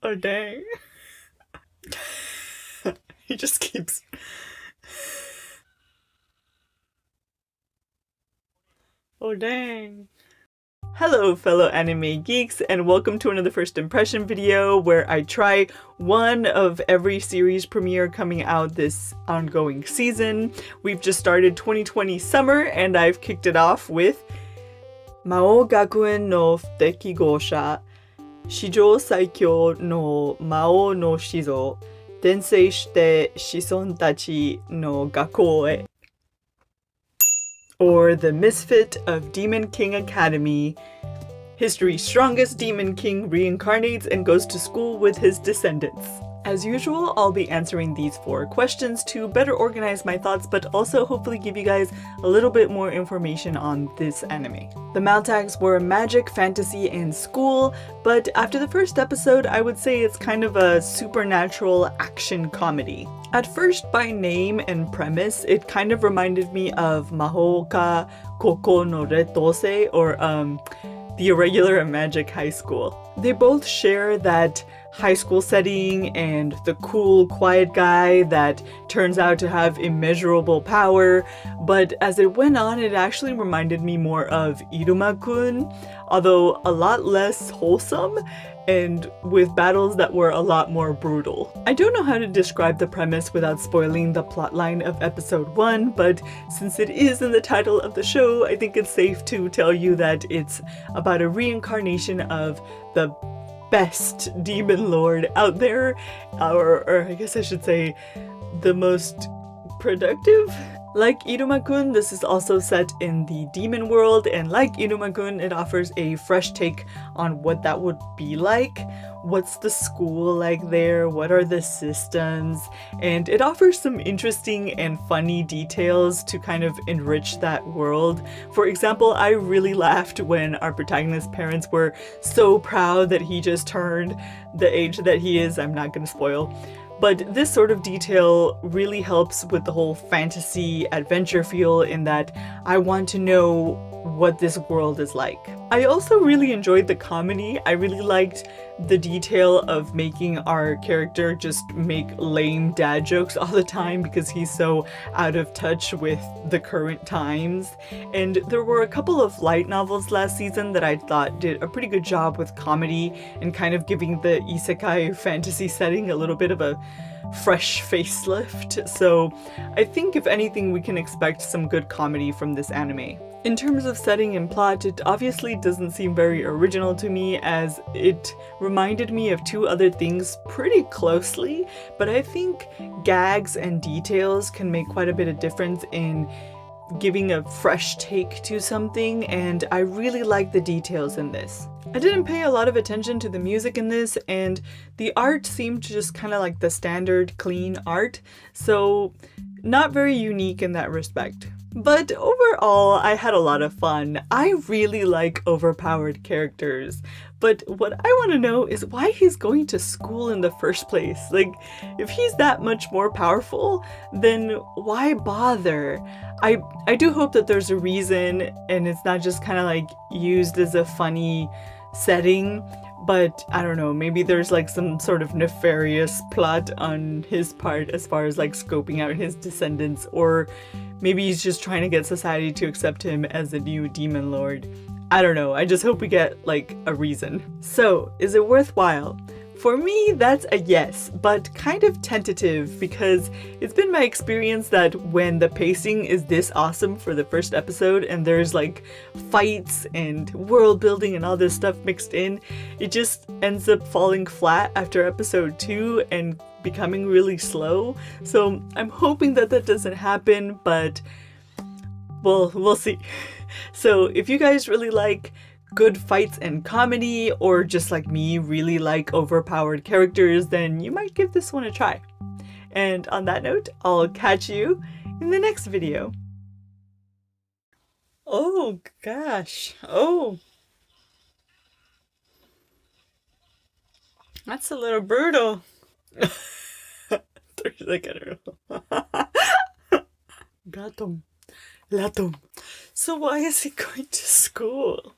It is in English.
Oh, dang. He just keeps... Oh, dang. Hello, fellow anime geeks, and welcome to another first impression video where I try one of every series premiere coming out this ongoing season. We've just started 2020 summer, and I've kicked it off with Mao Gakuen no Futekigosha, Shijou Saikyo no Mao no Shizo, Densei shite Shison tachi no Gakkou e. Or the Misfit of Demon King Academy. History's strongest Demon King reincarnates and goes to school with his descendants. As usual, I'll be answering these 4 questions to better organize my thoughts, but also hopefully give you guys a little bit more information on this anime. The Mal tags were magic, fantasy, and school, but after the first episode, I would say it's kind of a supernatural action comedy. At first, by name and premise, it kind of reminded me of Mahouka Koko no Retose, or The Irregular Magic High School. They both share that high school setting and the cool, quiet guy that turns out to have immeasurable power, but as it went on, it actually reminded me more of Iruma-kun, although a lot less wholesome and with battles that were a lot more brutal. I don't know how to describe the premise without spoiling the plotline of episode 1, but since it is in the title of the show, I think it's safe to tell you that it's about a reincarnation of the best demon lord out there, or I guess I should say the most productive? Like Iruma-kun, this is also set in the demon world, and like Iruma-kun, it offers a fresh take on what that would be like. What's the school like there? What are the systems? And it offers some interesting and funny details to kind of enrich that world. For example, I really laughed when our protagonist's parents were so proud that he just turned the age that he is. I'm not gonna spoil. But this sort of detail really helps with the whole fantasy adventure feel in that I want to know what this world is like. I also really enjoyed the comedy. I really liked the detail of making our character just make lame dad jokes all the time because he's so out of touch with the current times. And there were a couple of light novels last season that I thought did a pretty good job with comedy and kind of giving the isekai fantasy setting a little bit of a fresh facelift. So I think if anything, we can expect some good comedy from this anime. In terms of setting and plot, it obviously doesn't seem very original to me, as it reminded me of 2 other things pretty closely, but I think gags and details can make quite a bit of difference in giving a fresh take to something, and I really like the details in this. I didn't pay a lot of attention to the music in this, and the art seemed just kind of like the standard clean art, so not very unique in that respect. But overall, I had a lot of fun. I really like overpowered characters, but what I want to know is why he's going to school in the first place. Like, if he's that much more powerful, then why bother? I do hope that there's a reason and it's not just kind of like used as a funny setting, but I don't know, maybe there's like some sort of nefarious plot on his part as far as like scoping out his descendants, or maybe he's just trying to get society to accept him as a new demon lord. I don't know, I just hope we get like a reason. So, is it worthwhile? For me, that's a yes, but kind of tentative because it's been my experience that when the pacing is this awesome for the first episode and there's like fights and world building and all this stuff mixed in, it just ends up falling flat after episode 2 and becoming really slow. So I'm hoping that that doesn't happen, but well, we'll see. So if you guys really like good fights and comedy, or just like me really like overpowered characters, then you might give this one a try. And on that note, I'll catch you in the next video. Oh gosh, oh, that's a little brutal. 3 Got him. Let him. So why is he going to school?